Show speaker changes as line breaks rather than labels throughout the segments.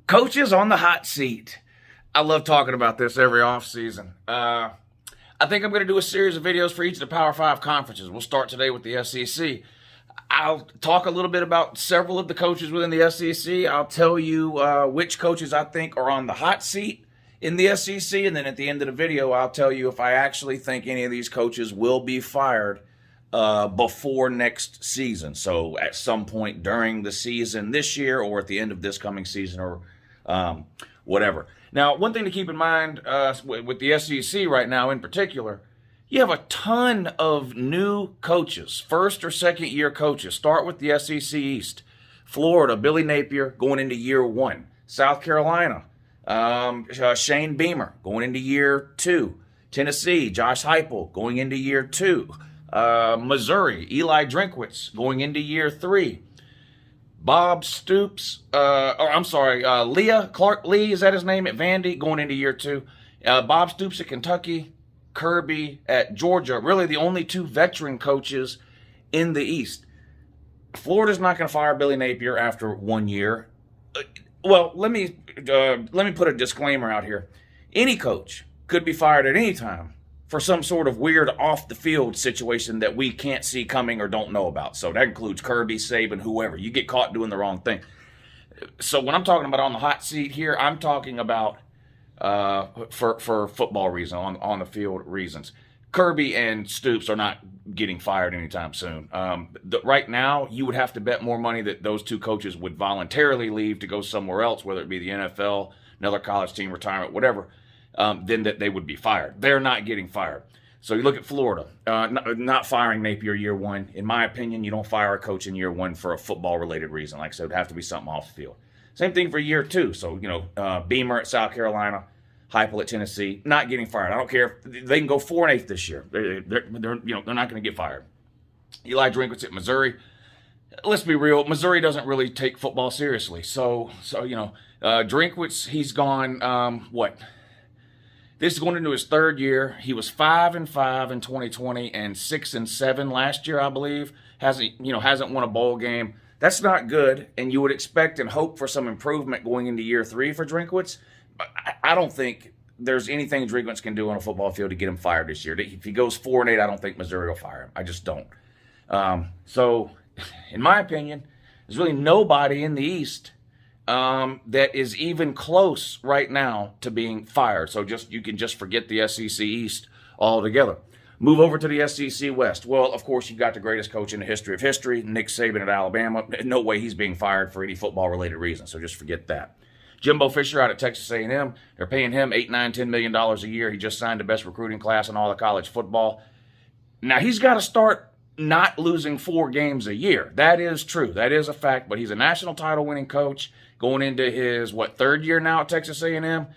Coaches on the hot seat. I love talking about this every offseason. I think I'm going to do a series of videos for each of the Power 5 conferences. We'll start today with the SEC. I'll talk a little bit about several of the coaches within the SEC. I'll tell you which coaches I think are on the hot seat in the SEC. And then at the end of the video, I'll tell you if I actually think any of these coaches will be fired before next season. So at some point during the season this year or at the end of this coming season or whatever. Now, one thing to keep in mind with the SEC right now in particular, you have a ton of new coaches, first or second year coaches. Start with the SEC East. Florida, Billy Napier going into year 1. South Carolina, Shane Beamer going into year 2. Tennessee, Josh Heupel going into year 2. Missouri, Eli Drinkwitz going into year 3. Bob Stoops, Leah Clark Lee, is that his name, at Vandy, going into year 2. Bob Stoops at Kentucky, Kirby at Georgia, really the only 2 veteran coaches in the East. Florida's not going to fire Billy Napier after 1 year. Well, let me put a disclaimer out here. Any coach could be fired at any time for some sort of weird off-the-field situation that we can't see coming or don't know about. So that includes Kirby, Saban, whoever. You get caught doing the wrong thing. So when I'm talking about on the hot seat here, I'm talking about for football reasons, on the field reasons. Kirby and Stoops are not getting fired anytime soon. Right now, you would have to bet more money that those 2 coaches would voluntarily leave to go somewhere else, whether it be the NFL, another college team, retirement, whatever, than that they would be fired. They're not getting fired. So you look at Florida, not firing Napier year 1. In my opinion, you don't fire a coach in year 1 for a football-related reason. Like I said, it would have to be something off the field. Same thing for year 2. So, Beamer at South Carolina, Heupel at Tennessee, not getting fired. I don't care if they can go 4-8 this year. They're not going to get fired. Eli Drinkwitz at Missouri. Let's be real. Missouri doesn't really take football seriously. So Drinkwitz, he's gone. This is going into his 3rd year. He was 5-5 in 2020 and 6-7 last year, I believe. Hasn't won a bowl game. That's not good, and you would expect and hope for some improvement going into year 3 for Drinkwitz. But I don't think there's anything Drinkwitz can do on a football field to get him fired this year. If he goes 4-8, I don't think Missouri will fire him. I just don't. So, in my opinion, there's really nobody in the East that is even close right now to being fired. So you can just forget the SEC East altogether. Move over to the SEC West. Well, of course, you've got the greatest coach in the history of history, Nick Saban at Alabama. No way he's being fired for any football-related reason, so just forget that. Jimbo Fisher out at Texas A&M. They're paying him $8, $9, $10 million a year. He just signed the best recruiting class in all of college football. Now, he's got to start not losing 4 games a year. That is true. That is a fact, but he's a national title-winning coach going into his, 3rd year now at Texas A&M.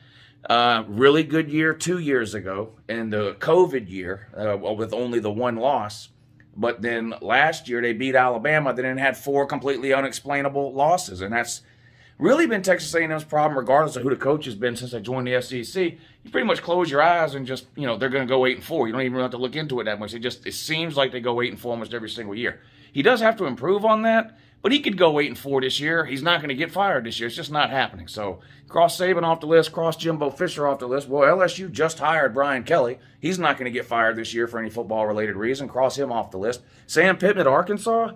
Really good year 2 years ago, and the COVID year with only the 1 loss. But then last year they beat Alabama, then had 4 completely unexplainable losses, and that's really been Texas A&M's problem, regardless of who the coach has been since they joined the SEC. You pretty much close your eyes and just, they're going to go 8-4. You don't even have to look into it that much. It seems like they go 8-4 almost every single year. He does have to improve on that, but he could go 8-4 this year. He's not going to get fired this year. It's just not happening. So cross Saban off the list, cross Jimbo Fisher off the list. Well, LSU just hired Brian Kelly. He's not going to get fired this year for any football-related reason. Cross him off the list. Sam Pittman at Arkansas,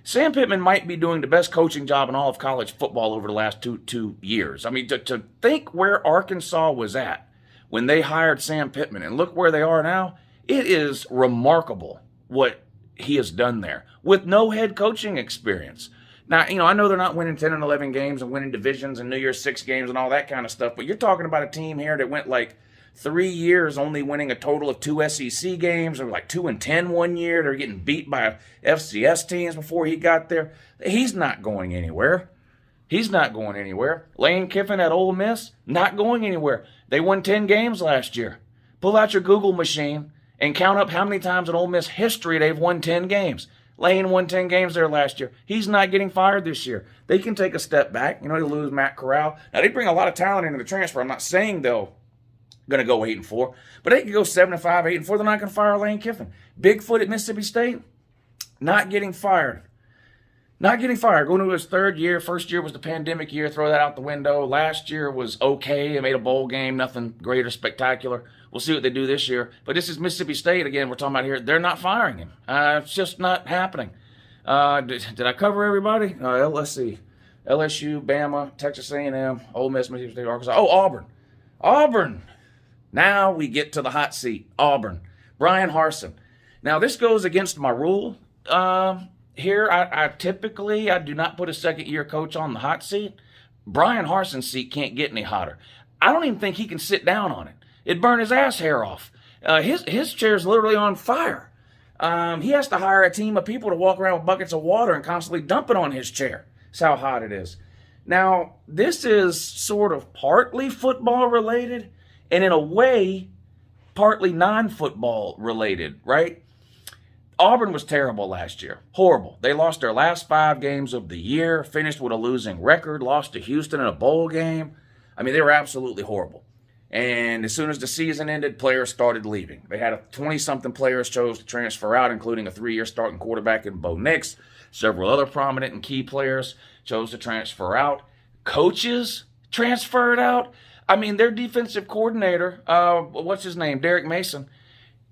Sam Pittman might be doing the best coaching job in all of college football over the last two years. I mean, to think where Arkansas was at when they hired Sam Pittman and look where they are now, it is remarkable what he has done there with no head coaching experience. Now, I know they're not winning 10 and 11 games and winning divisions and New Year's 6 games and all that kind of stuff, but you're talking about a team here that went 3 years only winning a total of 2 SEC games, or 2-10 1 year. They're getting beat by FCS teams before he got there. He's not going anywhere. Lane Kiffin at Ole Miss, not going anywhere. They won 10 games last year. Pull out your Google machine and count up how many times in Ole Miss history they've won 10 games. Lane won 10 games there last year. He's not getting fired this year. They can take a step back. They lose Matt Corral. Now, they bring a lot of talent into the transfer. I'm not saying they'll going to go 8-4, but they could go 7-5, 8-4. They're not going to fire Lane Kiffin. Bigfoot at Mississippi State, not getting fired. Not getting fired, going to his third year. First year was the pandemic year, throw that out the window. Last year was okay. They made a bowl game, nothing great or spectacular. We'll see what they do this year. But this is Mississippi State, again, we're talking about here. They're not firing him. It's just not happening. Did I cover everybody? Let's see. LSU, Bama, Texas A&M, Ole Miss, Mississippi State, Arkansas. Oh, Auburn. Auburn. Now we get to the hot seat. Auburn. Brian Harsin. Now, this goes against my rule. Here, I typically do not put a second-year coach on the hot seat. Brian Harsin's seat can't get any hotter. I don't even think he can sit down on it. It'd burn his ass hair off. His chair's literally on fire. He has to hire a team of people to walk around with buckets of water and constantly dump it on his chair. That's how hot it is. Now, this is sort of partly football related and in a way partly non-football related, right? Auburn was terrible last year. Horrible. They lost their last 5 games of the year, finished with a losing record, lost to Houston in a bowl game. I mean, they were absolutely horrible. And as soon as the season ended, players started leaving. They had 20-something players chose to transfer out, including a 3-year starting quarterback in Bo Nix. Several other prominent and key players chose to transfer out. Coaches transferred out. I mean, their defensive coordinator, what's his name? Derek Mason.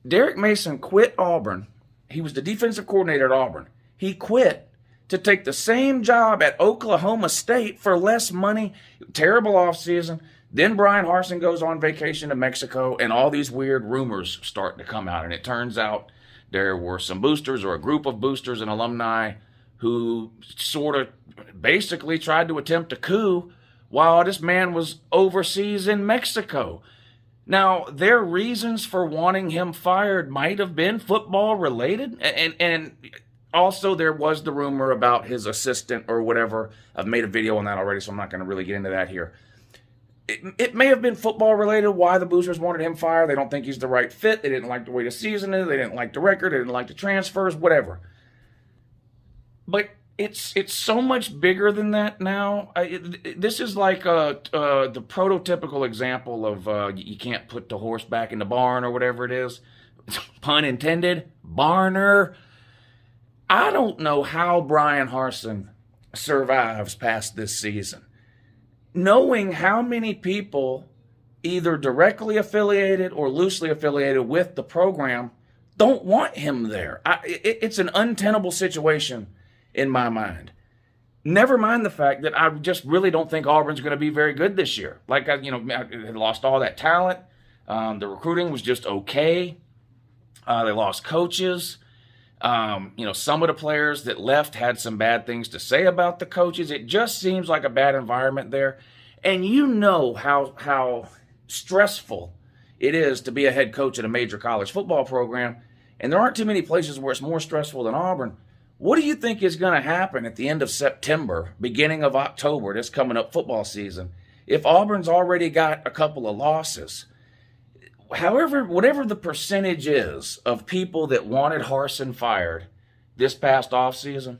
Derek Mason quit Auburn. He was the defensive coordinator at Auburn. He quit to take the same job at Oklahoma State for less money. Terrible offseason. Then Brian Harsin goes on vacation to Mexico, and all these weird rumors start to come out. And it turns out there were some boosters or a group of boosters and alumni who sort of basically tried to attempt a coup while this man was overseas in Mexico. Now, their reasons for wanting him fired might have been football related. And also there was the rumor about his assistant or whatever. I've made a video on that already, so I'm not going to really get into that here. It may have been football related why the boosters wanted him fired. They don't think he's the right fit. They didn't like the way the season is. They didn't like the record. They didn't like the transfers, whatever. But it's so much bigger than that now. This is like the prototypical example of you can't put the horse back in the barn or whatever it is. Pun intended. Barner. I don't know how Brian Harsin survives past this season. Knowing how many people, either directly affiliated or loosely affiliated with the program, don't want him there. It's an untenable situation in my mind. Never mind the fact that I just really don't think Auburn's going to be very good this year. Like, I had lost all that talent. The recruiting was just okay. They lost coaches. Some of the players that left had some bad things to say about the coaches. It just seems like a bad environment there. And you know how stressful it is to be a head coach at a major college football program. And there aren't too many places where it's more stressful than Auburn. What do you think is going to happen at the end of September, beginning of October, this coming up football season, if Auburn's already got a couple of losses? However, whatever the percentage is of people that wanted Harsin fired this past offseason,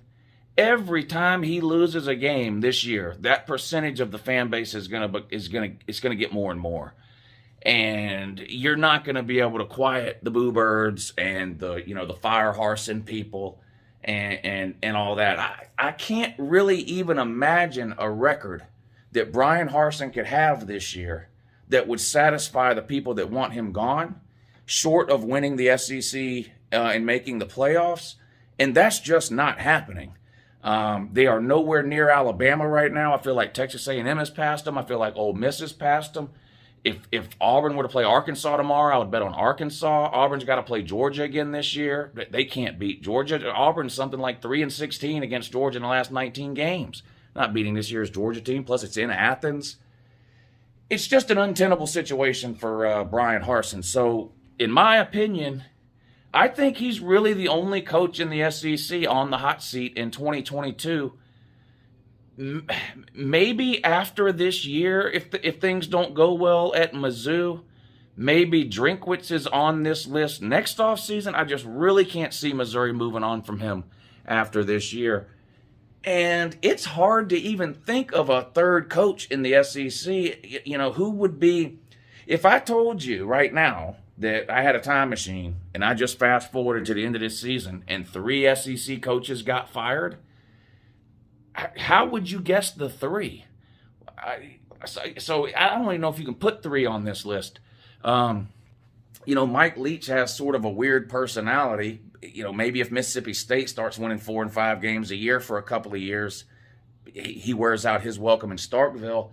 every time he loses a game this year, that percentage of the fan base is going to get more and more. And you're not going to be able to quiet the boo birds and the fire Harsin people and all that. I can't really even imagine a record that Brian Harsin could have this year that would satisfy the people that want him gone, short of winning the SEC and making the playoffs. And that's just not happening. They are nowhere near Alabama right now. I feel like Texas A&M has passed them. I feel like Ole Miss has passed them. If Auburn were to play Arkansas tomorrow, I would bet on Arkansas. Auburn's got to play Georgia again this year. They can't beat Georgia. Auburn's something like 3-16 against Georgia in the last 19 games. Not beating this year's Georgia team. Plus, it's in Athens. It's just an untenable situation for Brian Harsin. So, in my opinion, I think he's really the only coach in the SEC on the hot seat in 2022. Maybe after this year, if things don't go well at Mizzou, maybe Drinkwitz is on this list next offseason. I just really can't see Missouri moving on from him after this year. And it's hard to even think of a third coach in the SEC. Who would be, if I told you right now that I had a time machine and I just fast forwarded to the end of this season and 3 SEC coaches got fired, How would you guess the three? So I don't even know if you can put three on this list. Mike Leach has sort of a weird personality. Maybe if Mississippi State starts winning 4 and 5 games a year for a couple of years, he wears out his welcome in Starkville.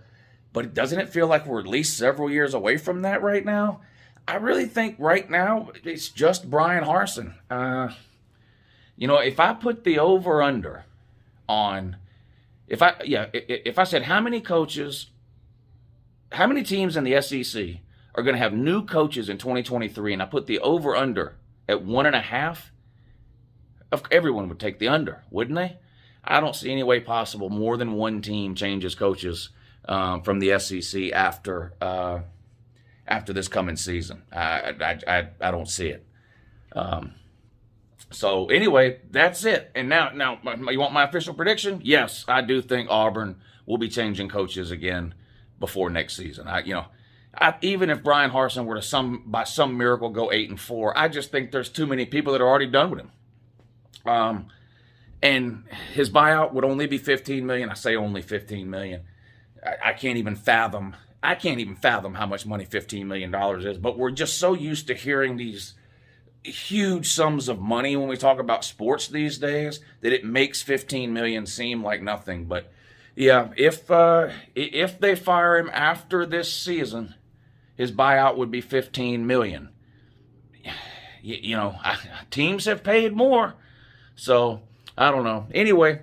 But doesn't it feel like we're at least several years away from that right now? I really think right now it's just Brian Harsin. If I put the over-under on, if I said how many teams in the SEC are going to have new coaches in 2023, and I put the over-under at 1.5, everyone would take the under, wouldn't they? I don't see any way possible more than one team changes coaches from the SEC after this coming season. I don't see it. So anyway, that's it. And now, you want my official prediction? Yes, I do think Auburn will be changing coaches again before next season. Even if Brian Harsin were to by some miracle go 8-4, I just think there's too many people that are already done with him. And his buyout would only be $15 million. I say only $15 million. I can't even fathom how much money $15 million is. But we're just so used to hearing these huge sums of money when we talk about sports these days that it makes $15 million seem like nothing. But yeah, if they fire him after this season, his buyout would be $15 million. Teams have paid more, so I don't know. Anyway,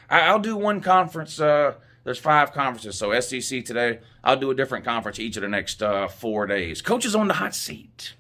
I'll do one conference. There's 5 conferences, so SEC today. I'll do a different conference each of the next 4 days. Coaches on the hot seat.